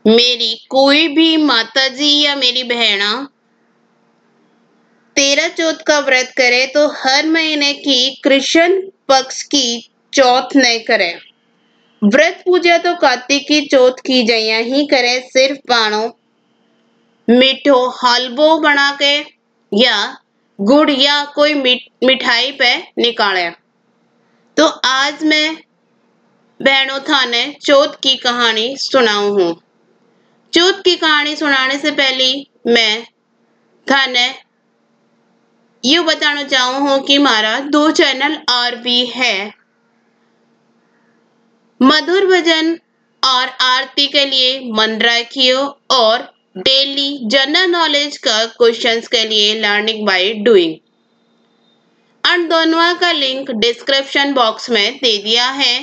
मेरी कोई भी माताजी या मेरी बहना तेरह चौथ का व्रत करे तो हर महीने की कृष्ण पक्ष की चौथ नहीं करे। व्रत पूजा तो कार्तिक की चौथ की जया ही करे, सिर्फ पानो मीठो हलवो बना के या गुड़ या कोई मिठाई पे निकाले। तो आज मैं बहनों थाने चौथ की कहानी सुनाऊ हूँ। चौथ की कहानी सुनाने से पहले मैं थाने यू बताना चाहूँ हूँ कि हमारा 2 चैनल और भी है। मधुर भजन और आरती के लिए मन रखियो और डेली जनरल नॉलेज का क्वेश्चंस के लिए लर्निंग बाय डूइंग। और दोनों का लिंक डिस्क्रिप्शन बॉक्स में दे दिया है,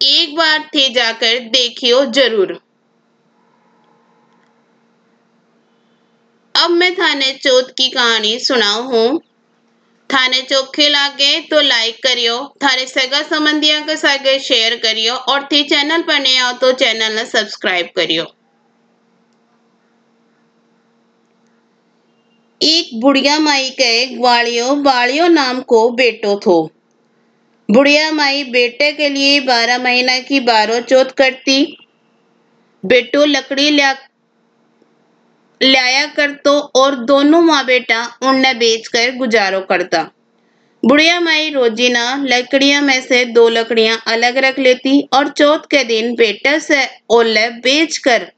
एक बार थे जाकर देखियो जरूर। अब मैं थाने चौथ की कहानी सुनाऊ हूँ। थाने चोखे लागे तो लाइक करियो, थारे सगा संबंधियों के सागे शेयर करियो और थी चैनल पर नए आओ तो चैनल ने सब्सक्राइब करियो। एक बुढ़िया माई के ग्वालियो नाम को बेटो थो। बुढ़िया माई बेटे के लिए 12 महीना की 12 चौथ करती। बेटो लकड़ी लाया करतो और दोनों माँ बेटा उन्हें बेचकर गुजारो करता। बुढ़िया माई रोजीना लकड़ियां में से 2 लकड़ियां अलग रख लेती और चौथ के दिन बेटे से ओले बेचकर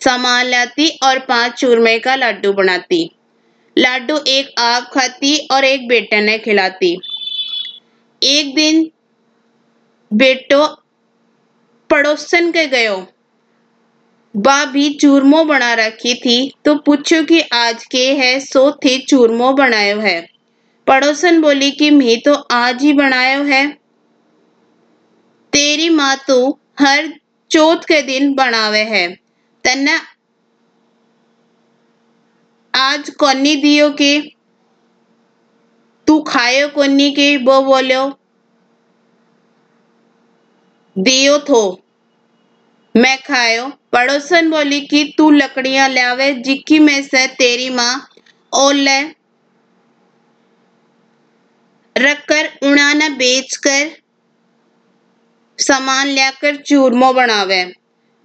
सामान लाती और 5 चूरमे का लड्डू बनाती। लड्डू एक आप खाती और एक बेटे ने खिलाती। एक दिन बेटो पड़ोसन के गयो, बा भी चूरमो बना रखी थी तो पूछो कि आज के है, सो थी चूरमो बनायो है। पड़ोसन बोली कि मैं तो आज ही बनायो है। तेरी माँ तो हर चौथ के दिन बनावे है, तन्ने आज कोनी दियो के तू खायो कोनी के? वो बोलो दियो थो, मैं खायो। पड़ोसन बोली कि तू लकड़ियां लावे जिक्की में से तेरी माँ ओले रखकर उन्हें बेचकर सामान लाकर चूरमो बनावे।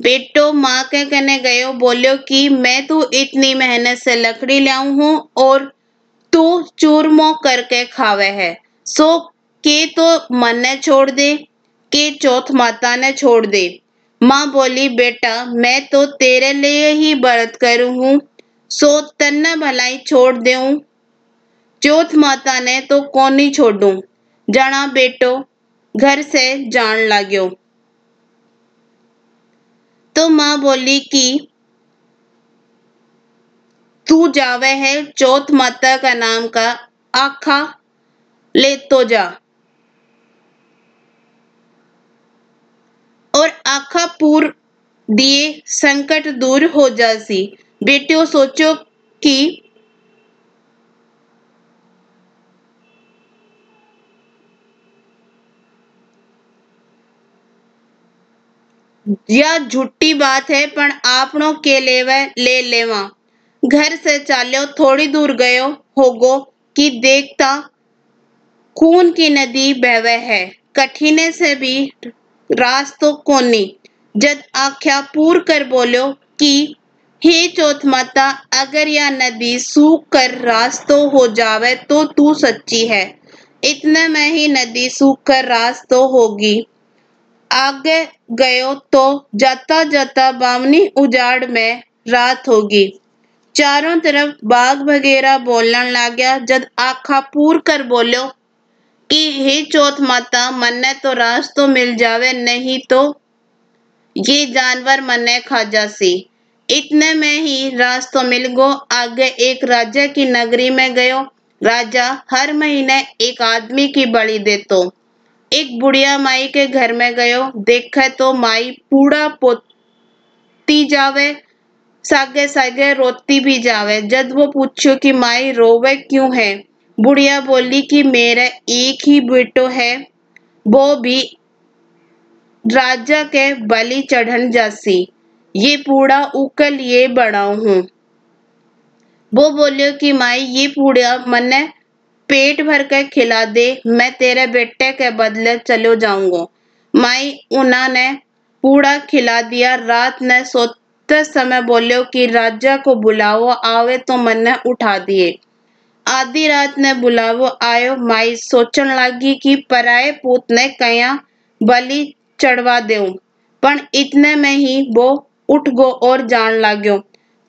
बेटो माँ के कहने गयो, बोलियो कि मैं तो इतनी मेहनत से लकड़ी लाऊं हूँ और तू चूरमो करके खावे है, सो के तो मन ने छोड़ दे के चौथ माता ने छोड़ दे। माँ बोली बेटा मैं तो तेरे लिए ही व्रत करूँ हूँ, सो तन्ने भलाई छोड़ दूं। चौथ माता ने तो कोनी छोड़ूं। जाना बेटो घर से जान लाग्यो। तो माँ बोली कि तू जावे है चौथ माता का नाम का आखा ले तो जा और आखा पूर दिए संकट दूर हो जासी। बेटियों सोचो कि यह झूठी बात है, पण आपनों के ले लेवा। घर से चाल्यो थोड़ी दूर गयो होगो कि देखता खून की नदी बहवे है, कठिने से भी रास्तो कोनी। जद आख्या पूर कर बोलो कि हे चौथ माता अगर यह नदी सूख कर रास्तो हो जावे तो तू सच्ची है। इतने में ही नदी सूख कर रास्तो होगी। आगे गयो तो जाता जाता बामनी उजाड़ में रात होगी। चारों तरफ बाघ वगैरह बोलने लग गया। जद आखा पूर कर बोलो कि हे चौथ माता मन्ने तो रास्तो मिल जावे, नहीं तो ये जानवर मन्ने खा जासी। इतने में ही रास्तो मिल गो। आगे एक राजा की नगरी में गयो। राजा हर महीने एक आदमी की बलि देतो। एक बुढ़िया माई के घर में गयो, देखे तो माई पूड़ा पोती जावे, सागे सागे रोती भी जावे। जद वो पूछो कि माई रोवे क्यों है? बुढ़िया बोली कि मेरा एक ही बेटो है, वो भी राजा के बलि चढ़न जासी। ये पूड़ा उकल ये बनाऊ हूँ। वो बोलियो कि माई ये पूड़ा मन्ने पेट भर कर खिला दे, मैं तेरे बेटे के बदले चलो जाऊंगा। माई उन्होंने पूड़ा खिला दिया। रात ने सोते समय बोलियो कि राजा को बुलाओ, आवे तो मन्ने उठा दिए। आधी रात ने बुलावो आयो। माई सोचन लगी कि पराए पूत ने कया बलि चढ़वा देऊं, पण इतने में ही वो उठ गो और जान लाग्यो।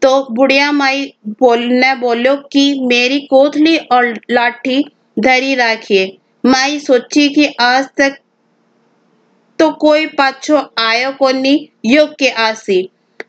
तो बुढ़िया माई बोलने बोलो कि मेरी कोथली और लाठी धरी राखिए। माई सोची कि आज तक तो कोई पाछो आयो कोनी, योग के आसी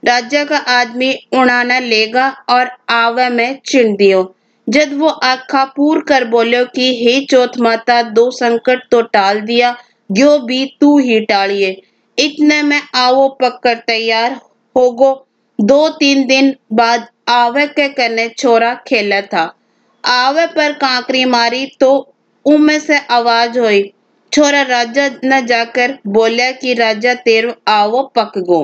राजा का आदमी उड़ाना लेगा और आवे में चिन दियो। जब वो आखा पूर कर बोलो कि हे चौथ माता, दो संकट तो टाल दिया, यो भी तू ही टालिए। इतने में आवो पककर तैयार हो गो। 2-3 दिन बाद आवे के कने छोरा खेला था। आवे पर कांकरी मारी तो उनमें से आवाज हुई। छोरा राजा न जाकर बोला कि राजा तेरो आवो पक गो।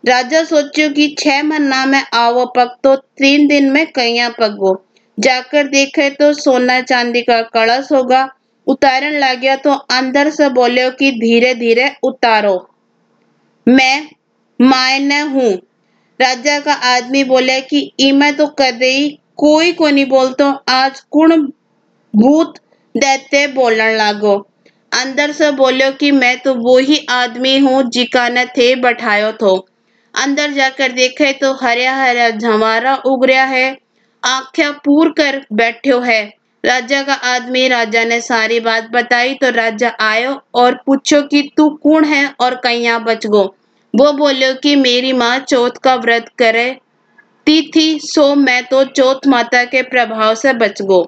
राजा सोचो कि 6 महीना में आवो पक तो 3 दिन में कैया पक गो। जाकर देखे तो सोना चांदी का कलश होगा। उतारन लग गया तो अंदर से बोले कि धीरे धीरे उतारो, मैं मायने हूँ। राजा का आदमी बोले कि इमे तो कदे कोई को नहीं बोलतो, आज कुण भूत दैत्य बोलन लागो। अंदर से बोलो कि मैं तो वो ही आदमी हूँ जिका ने थे बैठायो थो। अंदर जाकर देखे तो हरा हरा झमारा उग रहा है, आंखें पूर कर बैठो है। राजा का आदमी राजा ने सारी बात बताई तो राजा आयो और पूछो कि तू कौन है और कहीं बच गो। वो बोलो कि मेरी माँ चौथ का व्रत करे थी, सो मैं तो चौथ माता के प्रभाव से बच गो।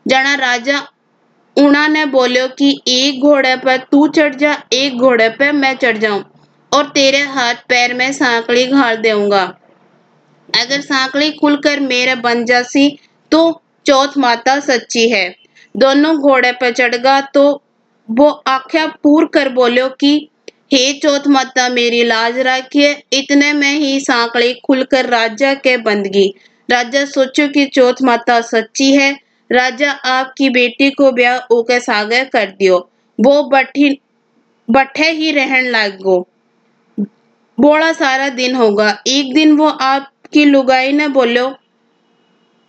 जना राजा उना ने बोलो कि एक घोड़े पर तू चढ़ जा, एक घोड़े पर मैं चढ़ जाऊं और तेरे हाथ पैर में सांकली घाल दूंगा। अगर सांकली खुलकर मेरे बन जासी तो चौथ माता सच्ची है। दोनों घोड़े पर चढ़ तो वो आख्या पूर कर बोलो कि हे चौथ माता मेरी लाज रखिए। इतने में ही सांकली खुलकर राजा के बंद गई। राजा सोचो कि चौथ माता सच्ची है। राजा आपकी बेटी को ब्याह ओके सागे कर दियो। वो बठे ही रहन लागो। बोला सारा दिन होगा। एक दिन वो आपकी लुगाई ने बोलो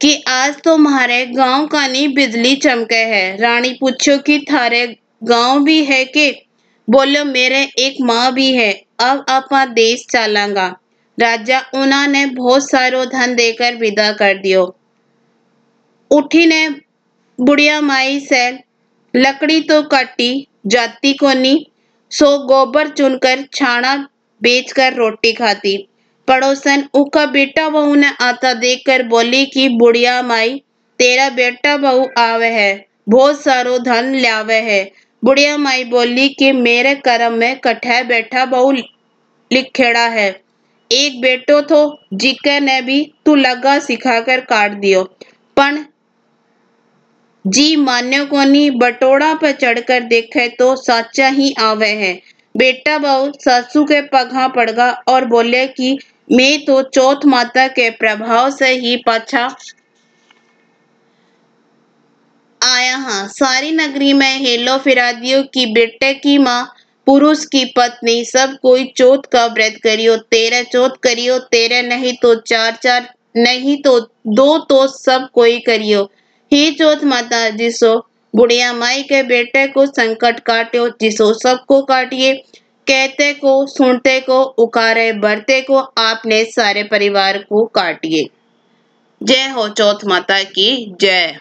कि आज तो हमारे गांव का नहीं बिजली चमके है। रानी पूछो कि थारे गांव भी है के? बोलो मेरे एक माँ भी है। अब अपना देश चलांगा। राजा उन्होंने बहुत सारो धन देकर विदा कर दियो। उठी ने बुढ़िया माई से लकड़ी तो काटी जाती कोनी, सो गोबर चुनकर छाना बेचकर रोटी खाती। पड़ोसन उका बेटा बहू ने आता देखकर बोली कि बुढ़िया माई तेरा बेटा बहू आवे है, बहुत सारो धन लावे है। बुढ़िया माई बोली कि मेरे कर्म में कठे बैठा बहू लिखेड़ा है। एक बेटो थो जिके ने भी तू लगा सिखाकर काट दियो, पण जी मान्यो कोनी। बटोड़ा पर चढ़कर देखे तो साचा ही आवे है। बेटा बहू सासू के पगा पड़गा और बोले कि मैं तो चौथ माता के प्रभाव से ही पाछा आया हाँ। सारी नगरी में हेलो फिरा दियो कि बेटे की माँ, पुरुष की पत्नी, सब कोई चौथ का व्रत करियो। तेरे चौथ करियो, तेरे नहीं तो 4-4, नहीं तो 2 तो सब कोई करियो। हे चौथ माता जिसो बुढ़िया माई के बेटे को संकट काटियो, जिसो सबको काटिए। कहते को सुनते को उकारे बढ़ते को आपने सारे परिवार को काटिए। जय हो चौथ माता की जय।